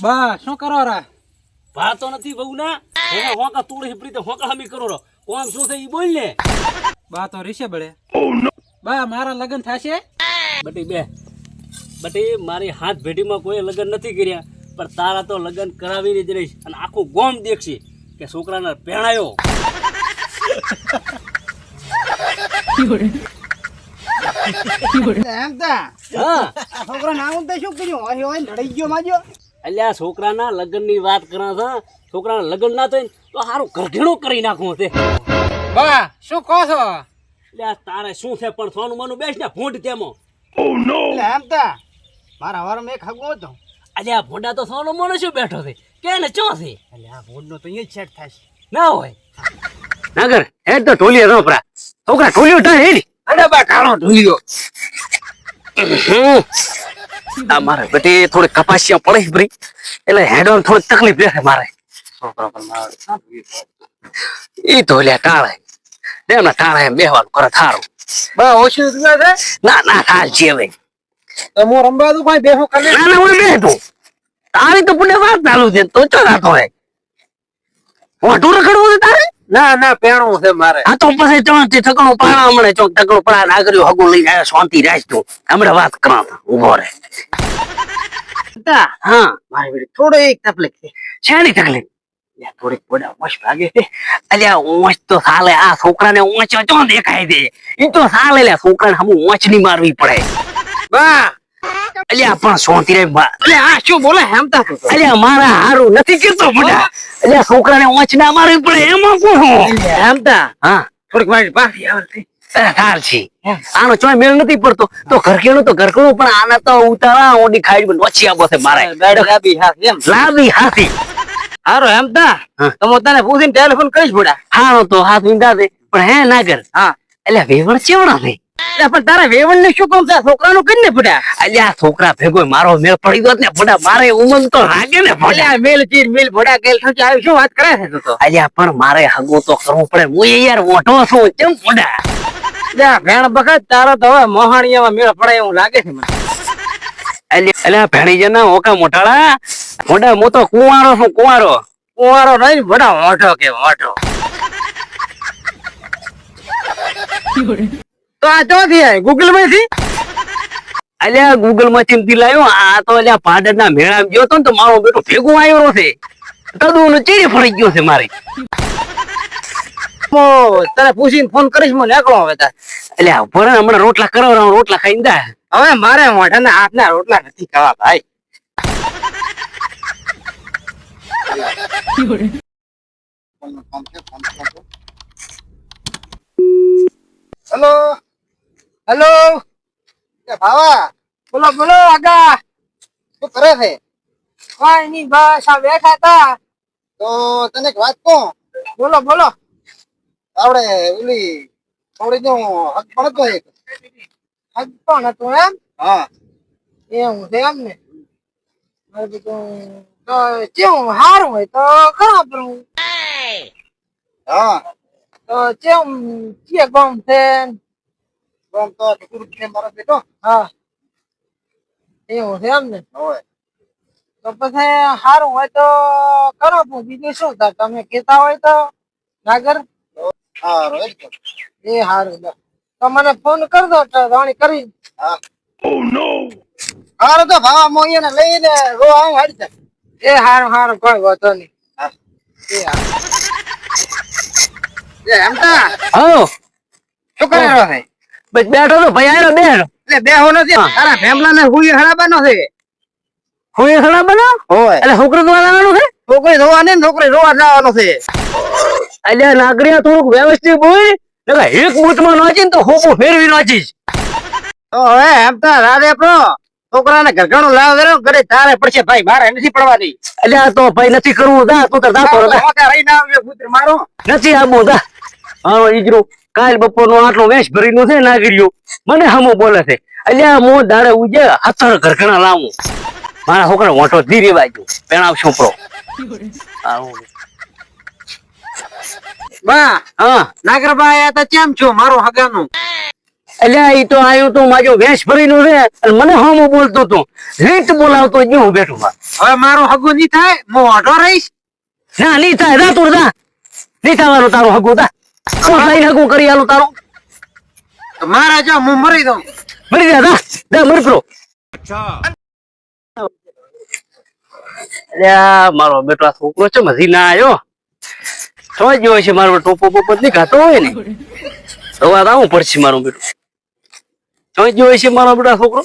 બા શું કરો રા? ભાતો નથી બહુ ના એને હોકા તોડી પ્રીતે હોકા હમી કરો રો કોણ શું છે ઈ બોલ ને. બા તો રીશે બળે. બા મારા લગ્ન થશે? બટી મારી હાથ ભેટીમાં કોઈ લગ્ન નથી કર્યા પણ તારા તો લગ્ન કરાવીને જ રહીશ અને આખું ગોમ દેખશે કે છોકરાને પહેણાયો. હા છોકરા નામ તો શું કર્યું? અહીં હોય લડાઈ ગયો માજો. અલ્યા છોકરાના લગ્નની વાત કરા છે. છોકરાના લગ્ન ના થાય તો સારું ઘરઘેણું કરી નાખવું છે. બા શું કહો છો? અલ્યા તારે શું છે પણ સોનું મનું બેસ ને ભૂંડ તેમાં. મારા વાર મેં ખાગો હતો. અલ્યા ભૂંડા તો સોનું મનું શું બેઠો છે કે ને ચો છે એટલે આ ભોડ નો તો અહીંયા જ સેટ થશે. ના હોય નાગર હે તો ઢોલિયો રોપરા છોકરા ઢોલિયો ટા હેડી અરે બા કાળો ઢોલિયો. આ મારે બેટી થોડી કપાસિયા પડે ભરી એટલે હેડો થોડી તકલીફ રહે મારે. છોકરો પણ મારે ઈ ઢોલિયા ટાળે એમના ટાળે બેહવાનું કરે થારું. બા ઓછું છે? ના ના થાલ છે હવે તો હું રંબા દઉં ભાઈ બેહો કરે. ના ના હું બેઠું તારી તો પુણે વાત ચાલુ છે તો ચો રાતો હે વાટું રખડવું છે તારે. ના ના પેણું છે મારે. હા તો પછી ચોથી ઠકણું પાણા હમણે ચોક ઠકણું પડા નાગર્યું હગું લઈને આવ્યો શાંતિ રાખ તું હમણાં વાત કરા ઉભો રે. હા મારી બેટી થોડો એક તકલીફ છે. શેની તકલીફ? થોડીક પોડા ઓછ ભાગે છે. અલ્યા ઓછ તો સાલે આ છોકરાને ઓછ ચો દેખાય દે ઈ તો સાલે લે છોકરાને હમું ઓછ ની મારવી પડે. બા અલ્યા પણ શાંતિ રે બા. આ શું બોલે હેમતા તું? અલ્યા મારા હારું નથી કેતો બડા. અલ્યા છોકરાને ઓછ ના મારવી પડે એમાં કોણ હેમતા હા થોડીક મારી પાછી આવતી. થાર છે આનો ચોય મેળ નથી પડતો તો ઘરકેણું તો ઘરકણું પણ આના તો ઉતારા ઓડી ખાઈ નોચી આપો છે મારે લાબી હાથ એમ લાવી હાથી. હારો હેમતા તો તને પૂછીને ટેલિફોન કરીશ બોડા. હારો તો હાથ વીંધા દે પણ હે નાગર હા એટલે વેવણ ચેવડા છે. પણ તારા વેવણ ને શું કામ છે? છોકરાનું કરીને પડ્યા. અલ્યા છોકરા ભેગો મારો મેળ પડી ગયો ને ભડા મારે ઉમંગ તો રાગે ને ભડા. અલ્યા મેલ ચીર મેલ ભડા ગેલ થકી આવી શું વાત કરે છે તું તો? અલ્યા પણ મારે હગો તો કરવું પડે હું યાર મોટો છું કેમ ભડા. અલ્યા ભેણ બખત તારો તો હવે મોહાણીયામાં મેળ પડે એવું લાગે છે મને. અલ્યા ભેણી જના ઓકા મોટાળા મોટા મો તો કુંવારો છું કુંવારો. કુંવારો નહીં ભડા મોઢો કે મોઢો. તો આ ચોથી આવી ગૂગલ માંથી? અલ્યા ગૂગલ માંથી લાવ્યો આ તો અલ્યા પાડર ના મેળા ગયો તો ને તો મારો બેટો ભેગો આવ્યો છે તદુ ચીડી ફરી ગયો છે મારે. તને પૂછીને ફોન કરીશ મને એકલો હવે તાર. અલ્યા ભરે હમણાં રોટલા કરાવરા રોટલા ખાઈને દા. હવે મારે મોઢાના હાથના રોટલા નથી ખાવા ભાઈ. હેલો હેલો ભાવા બોલો બોલો આગા શું કરે છે? કઈ નઈ બસ આ બેઠા હતા. તો તને એક વાત કહું. બોલો બોલો. આપણે ઓલી થોડી નું હક પણ હતો એક હક પણ હતું એમ? હા એવું છે એમ ને. તો કેવું સારું હોય તો ખરાબ રહું. હા તો કેમ કે ગામ છે? ગામ તો ટુકડું છે મારો બેટો. હા એવું છે એમ ને. તો પછી સારું હોય તો કરો બીજું શું થાય તમે કેતા હોય તો નાગર. સારું એ સારું તો મને ફોન કરી દો રાણી કરી. હા સારું તો ભાવા મોઈને લઈને રો આવું હાડી જાય. એ સારું સારું કોઈ વાંધો નહીં. હા શું કરી રહ્યો છે? બસ બેઠો તો ભાઈ આવ્યો બેઠો. એટલે બેહો નથી તારા ફેમલા ને હુઈ હડાબાનો છે. હું એ ખરા બનો હોય એટલે છોકરો તો આવવાનું છે. છોકરી રોવા ને છોકરી રોવા જવાનો છે. અલ્યા નાગરિયા થોડુંક વ્યવસ્થિત બોલ નકા એક બૂટમાં નાચી ને તો હોપું ફેરવી નાચીશ. તો હવે એમ તો રાધે પ્રો છોકરાને ઘરઘણું લાવ દેરો ઘરે તારે પડશે ભાઈ મારે નથી પડવાની. અલ્યા તો ભાઈ નથી કરવું દા તું તાર જાતો રહે. રહી ના આવે પુત્ર મારો નથી આબુ દા. હા ઈજરો કાલ બપોરનો આટલો વેશ ભરીનો છે નાગરિયો મને હમો બોલે છે. અલ્યા મો દાડે ઉજે હતર ઘરઘણા લાવું મારા છોકરા મોટો ધીરે બાજુ પેણાવ છોકરો. બા હા નાગરભાઈ આ તો કેમ છો મારો હગાનું? અલ્યા ઈ તો આયો તો માજો વેશ ભરીનો છે અને મને હમો બોલતો તો રીત બોલાવતો જ હું બેઠો માં. હવે મારું હગું નહીં થાય હું ઓઢો રહીશ. ના નહીં થાય જા તું જા. નહીં થવાનું તારું હગું તા. શું લઈને હગું કરી આલું તારું? તો મારા જો હું મરી દઉં. મરી જા જા. જા મરી પ્રો. અલ્યા મારો બેટો આ છોકરો છે મધી ના આયો. સમજ ગયો છે મારો ટોપો પોપો નહીં ખાતો હોય ને. હવે આવું પડશે મારો બેટો. સમજ ગયો છે મારો બેટા છોકરો.